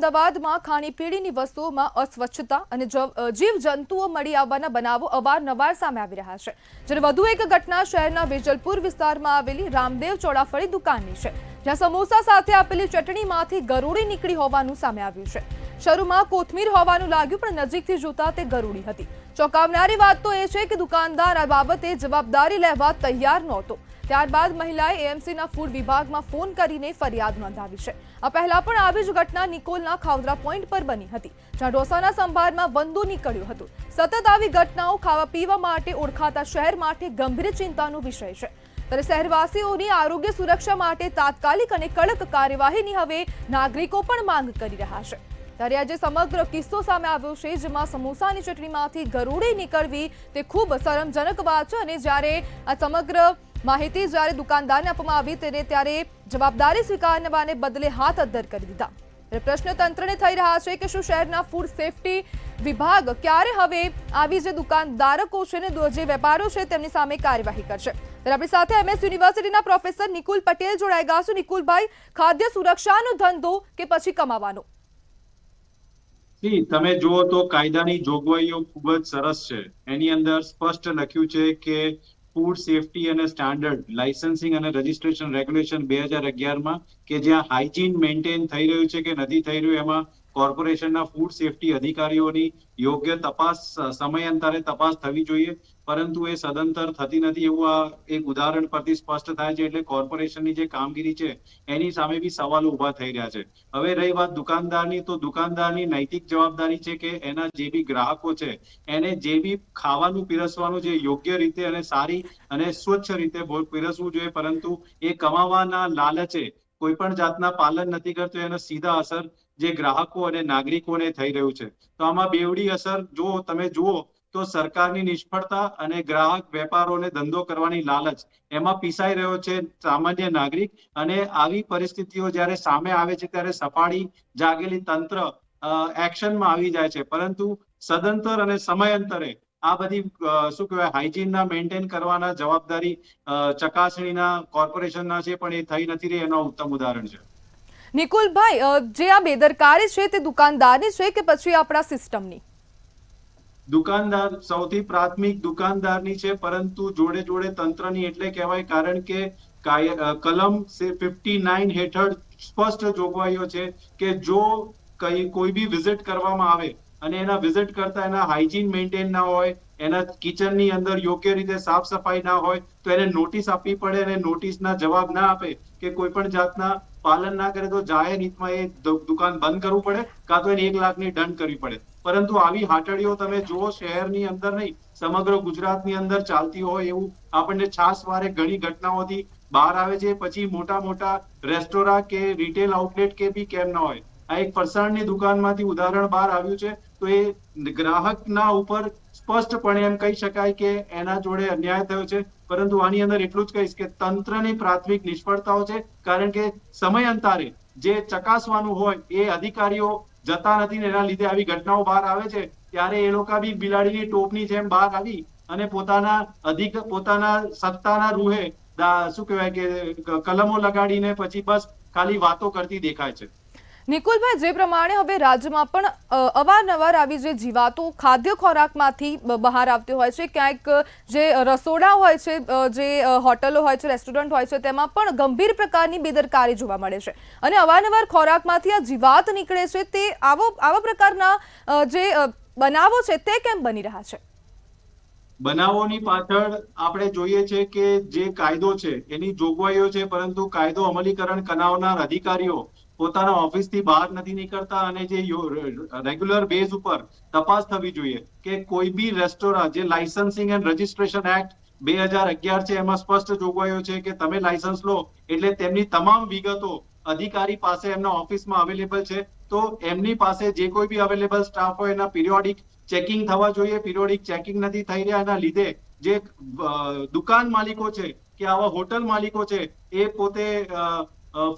અમદાવાદમાં ખાણીપીણીની વસ્તુઓમાં અસ્વચ્છતા અને જીવજંતુઓ મળી આવવાના બનાવો અવારનવાર સામે આવી રહ્યા છે। જ્યારે વધુ એક ઘટના શહેરના વેજલપુર વિસ્તારમાં આવેલી રામદેવ ચોળાફળી દુકાનની છે, જ્યાં સમોસા સાથે આપેલી ચટણીમાંથી ગરોળી નીકળી હોવાનું સામે આવ્યું છે। શરૂમાં કોથમીર હોવાનું લાગ્યું, પણ નજીકથી જોતા તે ગરોળી હતી। ચોંકાવનારી વાત તો એ છે કે દુકાનદાર આ બાબતે જવાબદારી લેવા તૈયાર નહોતો। ત્યારબાદ મહિલાએ એએમસીના ફૂડ વિભાગમાં ફોન કરીને ફરિયાદ નોંધાવી છે। આ પહેલા પણ આવી જ ઘટના નિકોલના ખાવદરા પોઈન્ટ પર બની હતી, જ્યાં ઢોસાના સંભારમાં વંદો નીકળ્યું હતું। સતત આવી ઘટનાઓ ખાવા પીવા માટે ઓળખાતા શહેર માટે ગંભીર ચિંતાનો વિષય છે। ત્યારે શહેરવાસીઓની આરોગ્ય સુરક્ષા માટે તાત્કાલિક અને કડક કાર્યવાહીની હવે નાગરિકો પણ માંગ કરી રહ્યા છે। ત્યારે આજે સમગ્ર કિસ્સો સામે આવ્યો છે, જેમાં સમોસાની ચટણીમાંથી ગરોળી નીકળવી તે ખૂબ શરમજનક વાત છે। અને જ્યારે આ સમગ્ર માહિતી જ્યારે દુકાનદારને આપવામાં આવી ત્યારે જવાબદારી સ્વીકારવાને બદલે હાથ અદ્ધર કરી દીધા। પ્રશ્ન તંત્રને થઈ રહ્યા છે કે શું શહેરના ફૂડ સેફટી વિભાગ ક્યારે હવે આવી જે દુકાનદારકો છે ને જે વેપારીઓ છે તેમની સામે કાર્યવાહી કરશે? ત્યારે આપણી સાથે એમએસ યુનિવર્સિટીના પ્રોફેસર નિકુલ પટેલ જોડાઈ ગયા છે। નિકુલભાઈ, ખાદ્ય સુરક્ષાનો ધંધો કે પછી કમાવાનો? તમે જુઓ તો કાયદાની જોગવાઈઓ ખૂબ જ સરસ છે। એની અંદર સ્પષ્ટ લખ્યું છે કે ફૂડ સેફટી અને સ્ટાન્ડર્ડ લાયસન્સિંગ અને રજીસ્ટ્રેશન રેગ્યુલેશન 2011માં કે જ્યાં હાઇજીન મેન્ટેન થઈ રહ્યું છે કે નથી થઈ રહ્યું, એમાં કોર્પોરેશનના ફૂડ સેફટી અધિકારીઓની યોગ્ય તપાસ સમયાંતરે તપાસ થવી જોઈએ, પરંતુ એ સદંતર થતી નથી એવું આ એક ઉદાહરણ પરથી સ્પષ્ટ થાય છે। એટલે કોર્પોરેશનની જે કામગીરી છે એની સામે બી સવાલો ઉભા થઈ રહ્યા છે। હવે રહી વાત દુકાનદારની, તો દુકાનદારની નૈતિક જવાબદારી છે કે એના જે બી ગ્રાહકો છે એને જે બી ખાવાનું પીરસવાનું જે યોગ્ય રીતે અને સારી અને સ્વચ્છ રીતે પીરસવું જોઈએ, પરંતુ એ કમાવાના લાલચે કોઈ પણ જાતના પાલન નથી કરતો, એનો સીધા અસર જે ગ્રાહકો અને નાગરિકોને થઈ રહ્યું છે। તો આમાં બેવડી અસર જો તમે જુઓ તો સરકારની નિષ્ફળતા અને ગ્રાહક વેપારોને ધંધો કરવાની લાલચ, એમાં પીસાઈ રહ્યો છે સામાન્ય નાગરિક। અને આવી પરિસ્થિતિઓ જ્યારે સામે આવે છે ત્યારે સફાળી જાગેલી તંત્ર એક્શનમાં આવી જાય છે, પરંતુ સદંતર અને સમયાંતરે આ બધી શું કહેવાય હાઇજીનના મેન્ટેન કરવાના જવાબદારી ચકાસણીના કોર્પોરેશનના છે, પણ એ થઈ નથી રહી। એનો ઉત્તમ ઉદાહરણ છે। નિકુલભાઈ, જે આ બેદરકારી છે તે દુકાનદારની છે કે પછી આપણા સિસ્ટમની? દુકાનદાર સૌથી પ્રાથમિક દુકાનદારની છે, પરંતુ જોડે જોડે તંત્રની એટલે કહેવાય, કારણ કે કલમ 59 હેઠળ સ્પષ્ટ જોગવાઈઓ છે કે જો કોઈ બી વિઝિટ કરવામાં આવે અને એના વિઝિટ કરતા એના હાઇજીન મેન્ટેન ના હોય, એના કિચનની અંદર યોગ્ય રીતે સાફ સફાઈ ના હોય, તો એને નોટિસ આપવી પડે, અને નોટિસના જવાબ ના આપે કે કોઈ પણ જાતના પાલન ના કરે તો જાહેર હિતમાં એ દુકાન બંધ કરવું પડે, કાં તો એને 1 લાખની દંડ કરવી પડે। પરંતુ આવી હાટડીઓ તમે જુઓ શહેરની અંદર નહીં, સમગ્ર ગુજરાતની અંદર ચાલતી હોય એવું આપણને છાસવારે ઘણી ઘટનાઓથી બહાર આવે છે। પછી મોટા મોટા રેસ્ટોરાં કે રિટેલ આઉટલેટ કે બી કેમ ના હોય, આ એક ફરસાણની દુકાનમાંથી ઉદાહરણ બહાર આવ્યું છે, તો એ ગ્રાહકના ઉપર સ્પષ્ટપણે એમ કહી શકાય કે એના જોડે અન્યાય થયો છે। પરંતુ આની અંદર એટલું જ કહીશ કે તંત્રની પ્રાથમિક નિષ્ફળતાઓ છે, કારણ કે સમયાંતરે જે ચકાસવાનું હોય એ અધિકારીઓ જતા નથી ને એના લીધે આવી ઘટનાઓ બહાર આવે છે। ત્યારે એ લોકો બી બિલાડીની ટોપની જેમ બહાર આવી અને પોતાના સત્તાના રૂહે શું કહેવાય કે કલમો લગાડીને પછી બસ ખાલી વાતો કરતી દેખાય છે। નિકુલભાઈ, જે પ્રમાણે હવે રાજ્યમાં પણ અવારનવાર આવી જે જીવાતો ખાદ્ય ખોરાકમાંથી બહાર આવતી હોય છે, ક્યાંક જે રસોડા હોય છે, જે હોટલો હોય છે, રેસ્ટોરન્ટ હોય છે, તેમાં પણ ગંભીર પ્રકારની બેદરકારી જોવા મળે છે અને અવારનવાર ખોરાકમાંથી આ જીવાત નીકળે છે। તે આવા પ્રકારના જે બનાવો છે તે કેમ બની રહ્યા છે? બનાવોની પાછળ આપણે જોઈએ છે કે જે કાયદો છે એની જોગવાઈઓ છે, પરંતુ કાયદો અમલીકરણ કરાવનાર અધિકારીઓ પોતાના ઓફિસથી બહાર નથી નીકળતા, અને જે રેગ્યુલર બેઝ ઉપર તપાસ થવી જોઈએ કે કોઈ બી રેસ્ટોરાં, જે લાયસન્સિંગ એન્ડ રજીસ્ટ્રેશન એક્ટ 2011 છે એમાં સ્પષ્ટ જોગવાઈઓ છે કે તમે લાયસન્સ લો એટલે તેમની તમામ વિગતો અધિકારી પાસે એમના ઓફિસમાં અવેલેબલ છે। તો એમની પાસે જે કોઈ બી અવેલેબલ સ્ટાફ હોય એના પિરિયોડિક ચેકિંગ થવા જોઈએ। પિરિયોડિક ચેકિંગ નથી થઈ રહ્યા, એના લીધે જે દુકાન માલિકો છે કે આવા હોટલ માલિકો છે એ પોતે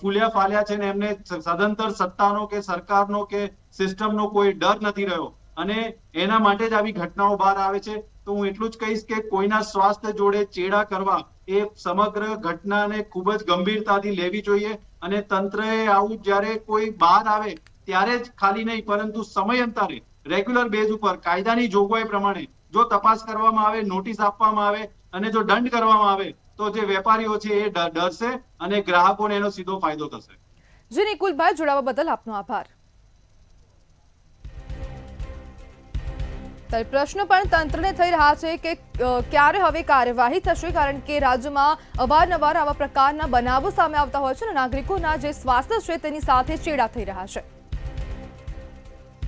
ફૂલ્યા ફાલ્યા છે ને એમને સદંતર સત્તાનો કે સરકારનો કે સિસ્ટમનો કોઈ ડર નથી રહ્યો, અને એના માટે જ આવી ઘટનાઓ બહાર આવે છે। તો હું એટલું જ કહીશ કે કોઈના સ્વાસ્થ્ય જોડે ચેડા કરવા એ સમગ્ર ઘટનાને ખૂબ જ ગંભીરતાથી લેવી જોઈએ, અને તંત્રએ આવું જ્યારે કોઈ બહાર આવે ત્યારે જ ખાલી નહીં, પરંતુ સમયાંતરે રેગ્યુલર બેઝ ઉપર કાયદાની જોગવાઈ પ્રમાણે જો તપાસ કરવામાં આવે, નોટિસ આપવામાં આવે અને જો દંડ કરવામાં આવે તો જે વેપારીઓ છે એ ડરશે અને ગ્રાહકોને એનો સીધો ફાયદો થશે. જી નિકુલભાઈ, જોડાવા બદલ આપનો આભાર. પ્રશ્ન પણ તંત્રને થઈ રહ્યા છે કે ક્યારે હવે કાર્યવાહી થશે, કારણ કે રાજ્યમાં અવારનવાર આવા પ્રકારના બનાવો સામે આવતા હોય છે અને નાગરિકોના જે સ્વાસ્થ્ય છે તેની સાથે ચેડા થઈ રહ્યા છે.